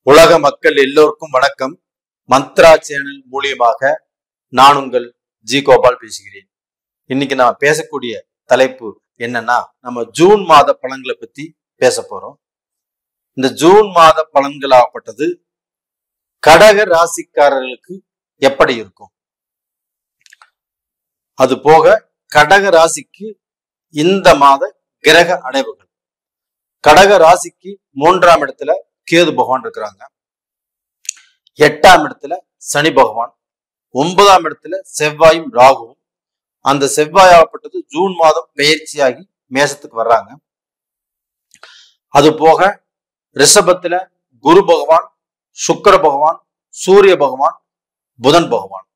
உலக மக்கள் எல்லோருக்கும் வணக்கம். மந்த்ரா சேனல் மூலியமாக நான் உங்கள் ஜி கோபால் பேசுகிறேன். இன்னைக்கு நான் பேசக்கூடிய தலைப்பு என்னன்னா, நம்ம ஜூன் மாத பலன்களை பத்தி பேச போறோம். இந்த ஜூன் மாத பலன்களாகப்பட்டது கடக ராசிக்காரர்களுக்கு எப்படி இருக்கும், அது போக கடக ராசிக்கு இந்த மாத கிரக அடைவுகள். கடக ராசிக்கு 3ஆம் இடத்துல கேது பகவான் இருக்கிறாங்க, 8ஆம் இடத்துல சனி பகவான், 9ஆம் இடத்துல செவ்வாயும் ராகுவும். அந்த செவ்வாயாகப்பட்டது ஜூன் மாதம் பெயர்ச்சியாகி மேசத்துக்கு வர்றாங்க. அது போக ரிஷபத்துல குரு பகவான், சுக்கிர பகவான், சூரிய பகவான், புதன் பகவான்.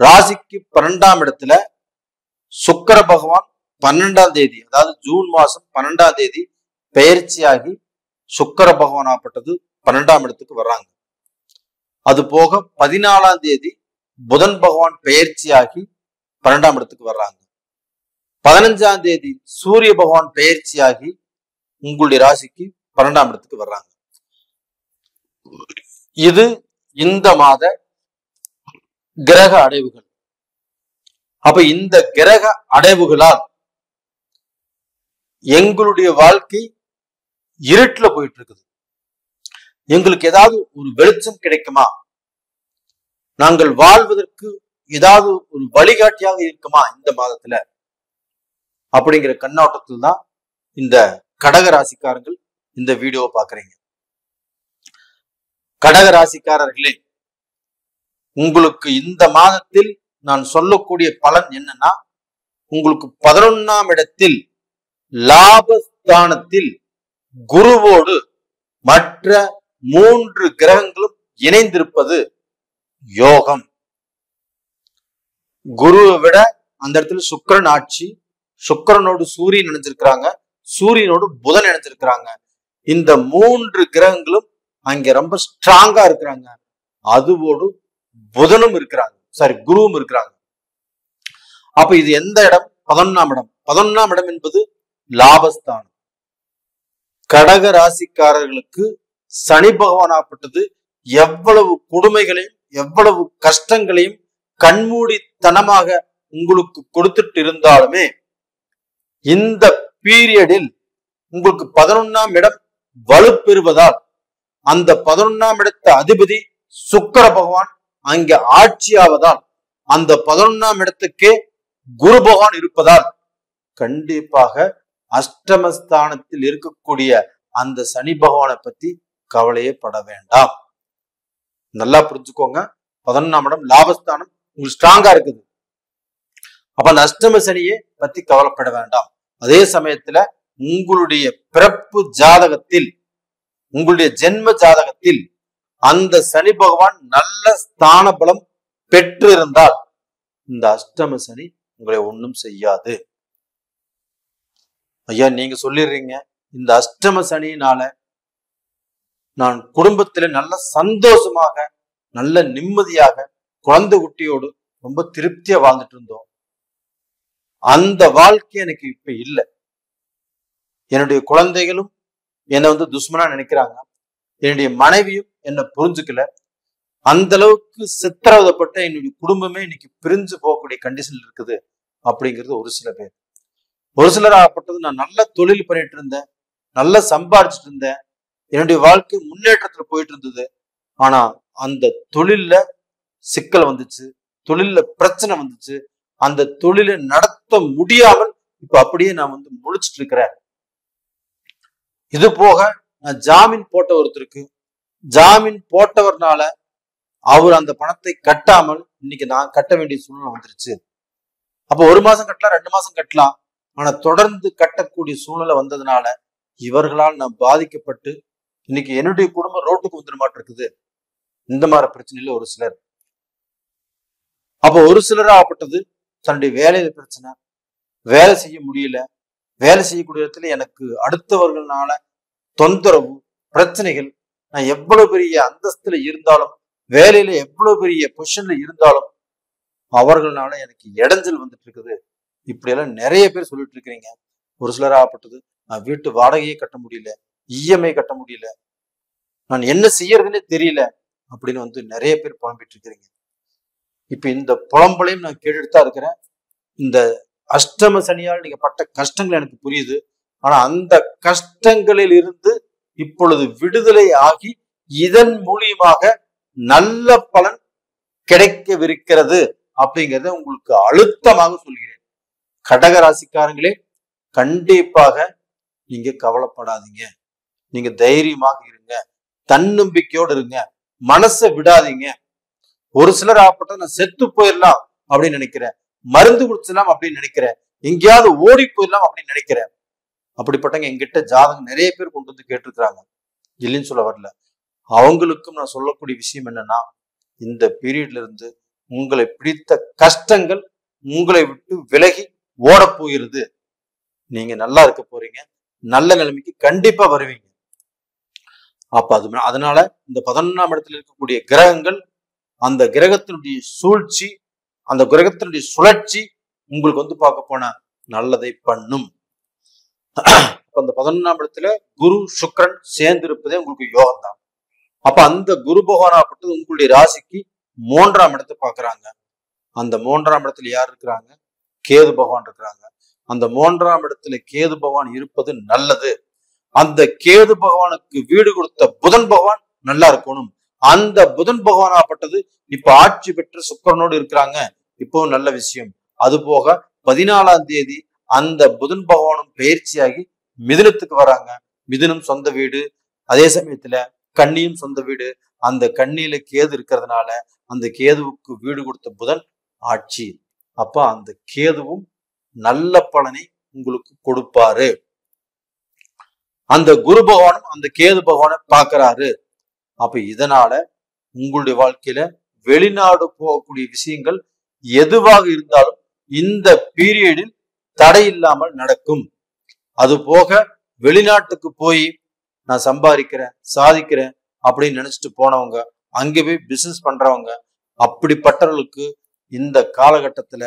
ராசிக்கு 12ஆம் இடத்துல சுக்கிர பகவான் 12ஆம் தேதி, அதாவது ஜூன் மாசம் 12ஆம் தேதி பெயர்ச்சியாகி சுக்கிர பகவான் ஆகப்பட்டது 12ஆம் இடத்துக்கு வர்றாங்க. அது போக 14ஆம் தேதி புதன் பகவான் பெயர்ச்சியாகி 12ஆம் இடத்துக்கு வர்றாங்க. 15ஆம் தேதி சூரிய பகவான் பெயர்ச்சியாகி உங்களுடைய ராசிக்கு 12ஆம் இடத்துக்கு வர்றாங்க. இது இந்த மாத கிரக அடைவுகள். அப்ப இந்த கிரக அடைவுகளால் எங்களுடைய வாழ்க்கை இருட்டுல போயிட்டு இருக்குது. எங்களுக்கு ஏதாவது ஒரு வெளிச்சம் கிடைக்குமா, நாங்கள் வாழ்வதற்கு ஏதாவது ஒரு வழிகாட்டியாக இருக்குமா இந்த மாதத்துல, அப்படிங்கிற கண்ணோட்டத்தில் தான் இந்த கடக ராசிக்காரர்கள் இந்த வீடியோவை பாக்குறீங்க. கடக ராசிக்காரர்களே, உங்களுக்கு இந்த மாதத்தில் நான் சொல்லக்கூடிய பலன் என்னன்னா, உங்களுக்கு 11ஆம் இடத்தில் லாபஸ்தானத்தில் குருவோடு மற்ற 3 கிரகங்களும் இணைந்திருப்பது யோகம். குருவை விட அந்த இடத்துல சுக்கிரன் ஆட்சி, சுக்கிரனோடு சூரியன் இணைஞ்சிருக்கிறாங்க, சூரியனோடு புதன் இணைஞ்சிருக்கிறாங்க. இந்த 3 கிரகங்களும் அங்க ரொம்ப ஸ்ட்ராங்கா இருக்கிறாங்க. அதுவோடு புதனும் இருக்கிறாங்க, குருவும் இருக்கிறாங்க. அப்ப இது எந்த இடம்? 11ஆம் இடம். 11ஆம் இடம் என்பது லாபஸ்தானம். கடக ராசிக்காரர்களுக்கு சனி பகவான் ஆப்பட்டது எவ்வளவு கொடுமைகளையும் எவ்வளவு கஷ்டங்களையும் கண்மூடித்தனமாக உங்களுக்கு கொடுத்துட்டு இருந்தாலுமே, இந்த பீரியடில் உங்களுக்கு 11ஆம் இடம் வலுப்பெறுவதால், அந்த 11ஆம் இடத்த அதிபதி சுக்கிர பகவான் அங்கே ஆட்சியாவதால், அந்த 11ஆம் இடத்துக்கே குரு பகவான் இருப்பதால், கண்டிப்பாக அஷ்டமஸ்தானத்தில் இருக்கக்கூடிய அந்த சனி பகவானை பத்தி கவலையே பட வேண்டாம். நல்லா புரிஞ்சுக்கோங்க. 11ஆம் இடம் லாபஸ்தானம் உங்களுக்கு ஸ்ட்ராங்கா இருக்குது. அப்ப அந்த அஷ்டம சனியை பத்தி கவலைப்பட வேண்டாம். அதே சமயத்துல உங்களுடைய பிறப்பு ஜாதகத்தில், உங்களுடைய ஜென்ம ஜாதகத்தில் அந்த சனி பகவான் நல்ல ஸ்தான பலம் பெற்று இருந்தால் இந்த அஷ்டம சனி உங்களை ஒன்றும் செய்யாது. ஐயா, நீங்க சொல்லிடுறீங்க, இந்த அஷ்டம சனியினால நான் குடும்பத்துல நல்ல சந்தோஷமாக, நல்ல நிம்மதியாக, குழந்தை குட்டியோடு ரொம்ப திருப்தியா வாழ்ந்துட்டு இருந்தோம். அந்த வாழ்க்கை எனக்கு இப்ப இல்லை. என்னுடைய குழந்தைகளும் என்னை துஷ்மனா நினைக்கிறாங்க, என்னுடைய மனைவியும் என்னை புரிஞ்சுக்கல. அந்த அளவுக்கு சித்திரவதைப்பட்ட என்னுடைய குடும்பமே இன்னைக்கு பிரிஞ்சு போகக்கூடிய கண்டிஷன்ல இருக்குது அப்படிங்கிறது ஒரு சில பேர். ஒரு சிலர் ஆகப்பட்டது, நான் நல்ல தொழில் பண்ணிட்டு இருந்தேன், நல்லா சம்பாதிச்சுட்டு இருந்தேன், என்னுடைய வாழ்க்கை முன்னேற்றத்துல போயிட்டு இருந்தது. ஆனா அந்த தொழில்ல சிக்கல் வந்துச்சு, தொழில்ல பிரச்சனை வந்துச்சு, அந்த தொழிலை நடத்த முடியாமல் இப்ப அப்படியே நான் முழிச்சிட்டு இருக்கிறேன். இது போக நான் ஜாமீன் போட்ட ஒருத்தருக்கு, ஜாமீன் போட்டவர்னால அவர் அந்த பணத்தை கட்டாமல் இன்னைக்கு நான் கட்ட வேண்டிய சூழ்நிலை வந்துருச்சு. அப்ப 1 மாசம் கட்டலாம், 2 மாசம் கட்டலாம், ஆனா தொடர்ந்து கட்டக்கூடிய சூழ்நிலை வந்ததுனால இவர்களால் நான் பாதிக்கப்பட்டு இன்னைக்கு என்னுடைய குடும்பம் ரோட்டுக்கு வந்துட மாட்டிருக்குது. இந்த மாதிரி பிரச்சனையில ஒரு சிலர். அப்ப ஒரு சிலராகப்பட்டது தன்னுடைய வேலையில பிரச்சனை, வேலை செய்ய முடியல, வேலை செய்யக்கூடிய இடத்துல எனக்கு அடுத்தவர்களால தொந்தரவு, பிரச்சனைகள். நான் எவ்வளவு பெரிய அந்தஸ்துல இருந்தாலும், வேலையில எவ்வளவு பெரிய பொசிஷன்ல இருந்தாலும் அவர்களால எனக்கு இடைஞ்சல் வந்துட்டு இருக்குது. இப்படி எல்லாம் நிறைய பேர் சொல்லிட்டு இருக்கிறீங்க. ஒரு சிலராகப்பட்டது, நான் வீட்டு வாடகையே கட்ட முடியல, இஎம்ஐ கட்ட முடியல, நான் என்ன செய்யறதுன்னே தெரியல அப்படின்னு வந்து நிறைய பேர் புலம்பிட்டு இருக்கிறீங்க. இப்ப இந்த புலம்பலையும் நான் கேட்டுட்டு தான் இருக்கிறேன். இந்த அஷ்டம சனியால் நீங்க பட்ட கஷ்டங்கள் எனக்கு புரியுது. ஆனா அந்த கஷ்டங்களில் இருந்து இப்பொழுது விடுதலை ஆகி இதன் மூலியமாக நல்ல பலன் கிடைக்கவிருக்கிறது அப்படிங்கிறத உங்களுக்கு அழுத்தமாக சொல்கிறேன். கடகராசிக்காரங்களே, கண்டிப்பாக நீங்க கவலைப்படாதீங்க. நீங்க தைரியமாக இருங்க, தன்னம்பிக்கையோடு இருங்க, மனசை விடாதீங்க. ஒரு சிலர் ஆப்பட்ட நான் செத்து போயிடலாம் அப்படின்னு நினைக்கிறேன், மருந்து குடிச்சிடலாம் அப்படின்னு நினைக்கிறேன், எங்கேயாவது ஓடி போயிடலாம் அப்படின்னு நினைக்கிறேன். அப்படிப்பட்டவங்க எங்கிட்ட ஜாதகம் நிறைய பேர் கொண்டு வந்து கேட்டிருக்கிறாங்க, இல்லைன்னு சொல்ல வரல. அவங்களுக்கும் நான் சொல்லக்கூடிய விஷயம் என்னன்னா, இந்த பீரியட்ல இருந்து உங்களை பிடித்த கஷ்டங்கள் உங்களை விட்டு விலகி ஓட போயிருது. நீங்க நல்லா இருக்க போறீங்க, நல்ல நிலைமைக்கு கண்டிப்பா வருவீங்க. அப்ப அதனால இந்த 11ஆம் இடத்துல இருக்கக்கூடிய கிரகங்கள், அந்த கிரகத்தினுடைய சூழ்ச்சி, அந்த கிரகத்தினுடைய சுழற்சி உங்களுக்கு வந்து பார்க்க போனா நல்லதை பண்ணும். அந்த 11ஆம் இடத்துல குரு சுக்கிரன் சேர்ந்து இருப்பதே உங்களுக்கு யோகம் தான். அப்ப அந்த குரு பகவானாப்பட்டது உங்களுடைய ராசிக்கு 3ஆம் இடத்தை பாக்குறாங்க. அந்த 3ஆம் இடத்துல யார் இருக்கிறாங்க? கேது பகவான் இருக்கிறாங்க. அந்த 3ஆம் இடத்துல கேது பகவான் இருப்பது நல்லது. அந்த கேது பகவானுக்கு வீடு கொடுத்த புதன் பகவான் நல்லா இருக்கணும். அந்த புதன் பகவானாப்பட்டது இப்ப ஆட்சி பெற்று சுக்கிரனோடு இருக்கிறாங்க, இப்போ நல்ல விஷயம். அது போக 14ஆம் தேதி அந்த புதன் பகவானும் பயிற்சியாகி மிதுனத்துக்கு வராங்க. மிதுனம் சொந்த வீடு, அதே சமயத்துல கன்னியும் சொந்த வீடு. அந்த கன்னியில கேது இருக்கிறதுனால அந்த கேதுவுக்கு வீடு கொடுத்த புதன் ஆட்சி. அப்ப அந்த கேதுவும் நல்ல பலனை உங்களுக்கு கொடுப்பாரு. அந்த குரு பகவானும் அந்த கேது பகவானை பார்க்கிறாரு. அப்ப இதனால உங்களுடைய வாழ்க்கையில வெளிநாடு போகக்கூடிய விஷயங்கள் எதுவாக இருந்தாலும் இந்த பீரியடில் தடை இல்லாமல் நடக்கும். அது போக வெளிநாட்டுக்கு போய் நான் சம்பாதிக்கிறேன், சாதிக்கிறேன் அப்படின்னு நினைச்சிட்டு போனவங்க, அங்கே போய் பிசினஸ் பண்றவங்க, அப்படிப்பட்டவர்களுக்கு இந்த காலகட்டத்துல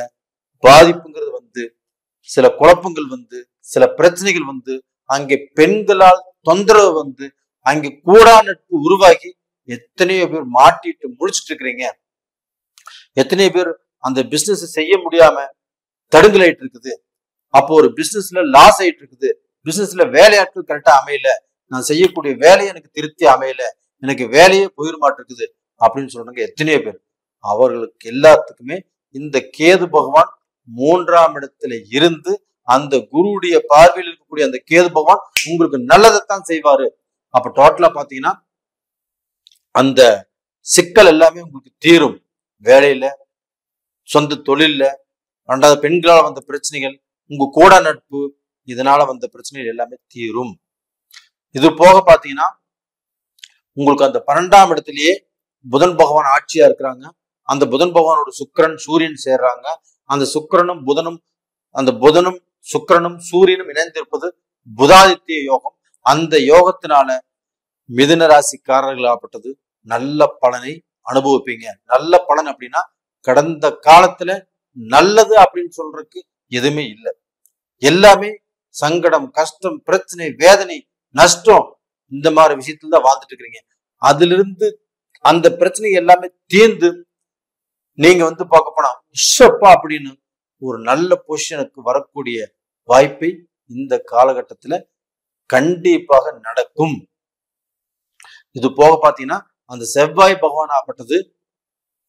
பாதிப்புங்கிறது வந்து, சில குழப்பங்கள் வந்து, சில பிரச்சனைகள் வந்து, அங்கே பெண்களால் தொந்தரவு வந்து, அங்கே கூடா நட்பு உருவாகி எத்தனையோ பேர் மாட்டிட்டு முடிச்சிட்டு இருக்கிறீங்க. எத்தனையோ பேர் அந்த பிசினஸ் செய்ய முடியாம தடுங்கலாயிட்டு இருக்குது. அப்போ ஒரு பிசினஸ்ல லாஸ் ஆயிட்டு இருக்குது, பிசினஸ்ல வேலையாட்கள் கரெக்டா அமையல, நான் செய்யக்கூடிய வேலையை எனக்கு திருப்தி அமையல, எனக்கு வேலையே போயிட மாட்டிருக்குது அப்படின்னு சொல்றாங்க எத்தனையோ பேர். அவர்களுக்கு எல்லாத்துக்குமே இந்த கேது பகவான் 3ஆம் இடத்துல இருந்து அந்த குருவுடைய பார்வையில் இருக்கக்கூடிய அந்த கேது பகவான் உங்களுக்கு நல்லதைத்தான் செய்வாரு. அப்ப டோட்டலா பாத்தீங்கன்னா அந்த சிக்கல் எல்லாமே உங்களுக்கு தீரும். வேலையில, சொந்த தொழில்ல, ரெண்டாவது பெண்களால் வந்த பிரச்சனைகள், உங்க கூட நட்பு, இதனால வந்த பிரச்சனைகள் எல்லாமே தீரும். இது போக பாத்தீங்கன்னா உங்களுக்கு அந்த 12ஆம் இடத்திலேயே புதன் பகவான் ஆட்சியா இருக்கிறாங்க. அந்த புதன் பகவானோட சுக்கிரன் சூரியன் சேர்றாங்க. அந்த சுக்கிரனும் புதனும், அந்த புதனும் சுக்கிரனும் சூரியனும் இணைந்திருப்பது புதாதித்ய யோகம். அந்த யோகத்தினால மிதுன ராசிக்காரர்களாகப்பட்டது நல்ல பலனை அனுபவிப்பீங்க. நல்ல பலன் அப்படின்னா கடந்த காலத்துல நல்லது அப்படின்னு சொல்றதுக்கு எதுவுமே இல்லை. எல்லாமே சங்கடம், கஷ்டம், பிரச்சனை, வேதனை, நஷ்டம், இந்த மாதிரி விஷயத்துல தான் வாழ்ந்துட்டு இருக்கிறீங்க. அதுல இருந்து அந்த பிரச்சனை எல்லாமே தீர்ந்து நீங்க வந்து பார்க்க போனா உஷப்பா அப்படின்னு ஒரு நல்ல பொசிஷனுக்கு வரக்கூடிய வாய்ப்பை இந்த காலகட்டத்துல கண்டிப்பாக நடக்கும். இது போக பாத்தீங்கன்னா அந்த செவ்வாய் பகவான் ஆப்பட்டது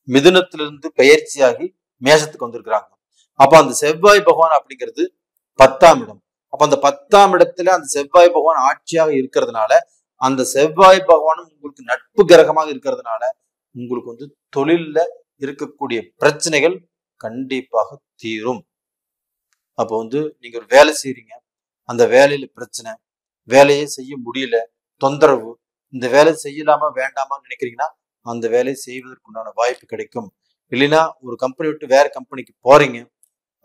மிதுனத்திலிருந்து பயிற்சியாகி மேஷத்துக்கு வந்திருக்கிறாங்க. அப்ப அந்த செவ்வாய் பகவான் அப்படிங்கிறது 10ஆம் இடம். அப்ப அந்த 10ஆம் இடத்துல அந்த செவ்வாய் பகவான் ஆட்சியாக இருக்கிறதுனால, அந்த செவ்வாய் பகவானும் உங்களுக்கு நட்பு கிரகமாக இருக்கிறதுனால உங்களுக்கு வந்து தொழில்ல இருக்கக்கூடிய பிரச்சனைகள் கண்டிப்பாக தீரும். அப்போ வந்து நீங்க ஒரு வேலை செய்றீங்க, அந்த வேலையில பிரச்சனை, வேலையே செய்ய முடியல, தொந்தரவு, இந்த வேலை செய்யலாமா வேண்டாமா நினைக்கிறீங்கன்னா அந்த வேலையை செய்வதற்குண்டான வாய்ப்பு கிடைக்கும். இல்லைன்னா ஒரு கம்பெனி விட்டு வேற கம்பெனிக்கு போறீங்க,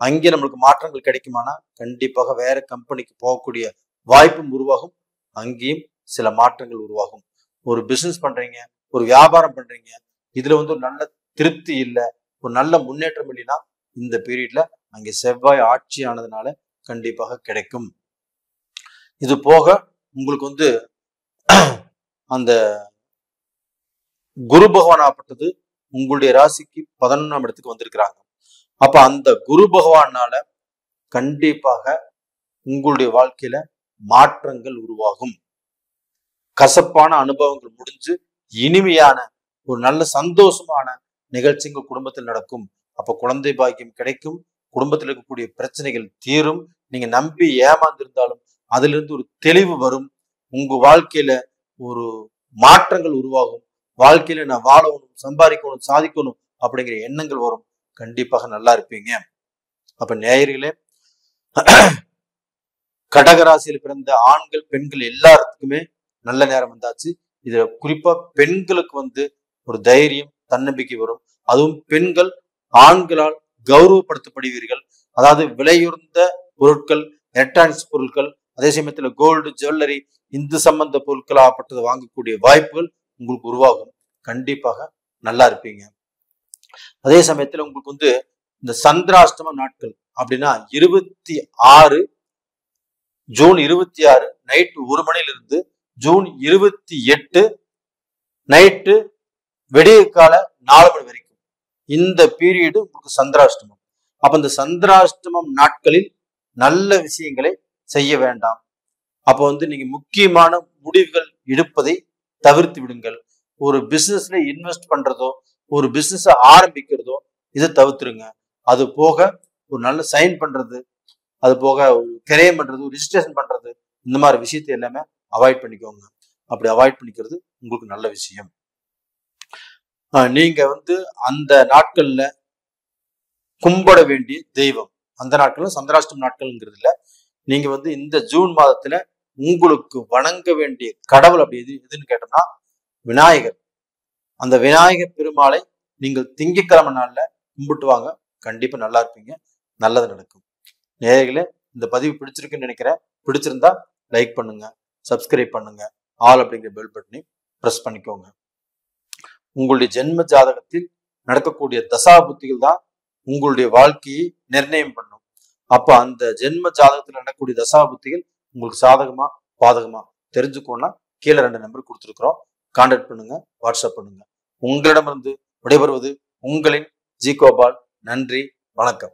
அங்கே நம்மளுக்கு மாற்றங்கள் கிடைக்குமானா கண்டிப்பாக வேற கம்பெனிக்கு போகக்கூடிய வாய்ப்பும் உருவாகும். அங்கேயும் சில மாற்றங்கள் உருவாகும். ஒரு பிசினஸ் பண்றீங்க, ஒரு வியாபாரம் பண்றீங்க, இதுல வந்து ஒரு நல்ல திருப்தி இல்லை, ஒரு நல்ல முன்னேற்றம் இல்லைன்னா இந்த பீரியட்ல அங்கே செவ்வாய் ஆட்சி ஆனதுனால கண்டிப்பாக கிடைக்கும். இது போக உங்களுக்கு வந்து அந்த குரு பகவான் ஆப்பட்டது உங்களுடைய ராசிக்கு 11ஆம் இடத்துக்கு வந்திருக்கிறாங்க. அப்ப அந்த குரு பகவானால கண்டிப்பாக உங்களுடைய வாழ்க்கையில மாற்றங்கள் உருவாகும். கசப்பான அனுபவங்கள் முடிஞ்சு இனிமையான ஒரு நல்ல சந்தோஷமான நிகழ்ச்சி உங்க குடும்பத்தில் நடக்கும். அப்ப குழந்தை பாக்கியம் கிடைக்கும். குடும்பத்தில் இருக்கக்கூடிய பிரச்சனைகள் தீரும். நீங்க நம்பி ஏமாந்திருந்தாலும் அதுல இருந்து ஒரு தெளிவு வரும். உங்க வாழ்க்கையில ஒரு மாற்றங்கள் உருவாகும். வாழ்க்கையில நான் வாழணும், சம்பாதிக்கணும், சாதிக்கணும் அப்படிங்கிற எண்ணங்கள் வரும். கண்டிப்பாக நல்லா இருப்பீங்க. அப்ப நேயர்களே, கடகராசியில் பிறந்த ஆண்கள் பெண்கள் எல்லாத்துக்குமே நல்ல நேரம் வந்தாச்சு. இதுல குறிப்பா பெண்களுக்கு ஒரு தைரியம் தன்னம்பிக்கை வரும். அதுவும் பெண்கள் ஆண்களால் கௌரவப்படுத்தப்படுவீர்கள். அதாவது விலையுறந்த பொருட்கள், எலக்ட்ரானிக்ஸ் பொருட்கள், அதே சமயத்துல கோல்டு, ஜுவல்லரி, இந்து சம்பந்த பொருட்கள் ஆகப்பட்டது வாங்கக்கூடிய வாய்ப்புகள் உங்களுக்கு உருவாகும். கண்டிப்பாக நல்லா இருப்பீங்க. அதே சமயத்துல உங்களுக்கு இந்த சந்திராஷ்டம நாட்கள் அப்படின்னா 26 ஜூன் 26 நைட்டு 1 மணிலிருந்து ஜூன் 28 நைட்டு விடிய கால 4 மணி வரைக்கும் இந்த பீரியடு உங்களுக்கு சந்திராஷ்டமம். அப்ப இந்த சந்திராஷ்டமம் நாட்களில் நல்ல விஷயங்களை செய்ய வேண்டாம். அப்போ நீங்க முக்கியமான முடிவுகள் எடுப்பதை தவிர்த்து விடுங்கள். ஒரு பிசினஸ்ல இன்வெஸ்ட் பண்றதோ, ஒரு பிசினஸ் ஆரம்பிக்கிறதோ இதை தவிர்த்துருங்க. அது போக ஒரு நல்ல சைன் பண்றது, அது போக ஒரு கிரையம் பண்றது, ரிஜிஸ்ட்ரேஷன் பண்றது, இந்த மாதிரி விஷயத்தை எல்லாமே அவாய்ட் பண்ணிக்கோங்க. அப்படி அவாய்ட் பண்ணிக்கிறது உங்களுக்கு நல்ல விஷயம். நீங்க அந்த நாட்கள்ல கும்பிட வேண்டிய தெய்வம், அந்த நாட்கள்ல சந்திராஷ்டம நாட்கள்ங்கிறது இல்ல, நீங்க இந்த ஜூன் மாதத்துல உங்களுக்கு வணங்க வேண்டிய கடவுள் அப்படி எதுன்னு கேட்டோம்னா விநாயகர். அந்த விநாயகர் பெருமாளை நீங்கள் திங்கட்கிழமை நாள்ல கும்பிட்டு வாங்க. கண்டிப்பா நல்லா இருப்பீங்க. நல்லது நடக்கும். நேயர்களே, இந்த பதிவு பிடிச்சிருக்குன்னு நினைக்கிறேன். பிடிச்சிருந்தா லைக் பண்ணுங்க, சப்ஸ்கிரைப் பண்ணுங்க, ஆல் அப்படிங்கிற பெல் பட்டனை பிரஸ் பண்ணிக்கோங்க. உங்களுடைய ஜென்ம ஜாதகத்தில் நடக்கக்கூடிய தசா புத்திகள் தான் உங்களுடைய வாழ்க்கையை நிர்ணயம் பண்ணும். அப்ப அந்த ஜென்ம ஜாதகத்தில் நடக்கக்கூடிய தசா புத்திகள் உங்களுக்கு சாதகமா பாதகமா தெரிஞ்சுக்கோன்னா கீழே 2 நம்பர் கொடுத்துருக்குறோம். கான்டாக்ட் பண்ணுங்க, வாட்ஸ்அப் பண்ணுங்க. உங்களிடமிருந்து விடைபெறுவது உங்களின் ஜி கோபால். நன்றி, வணக்கம்.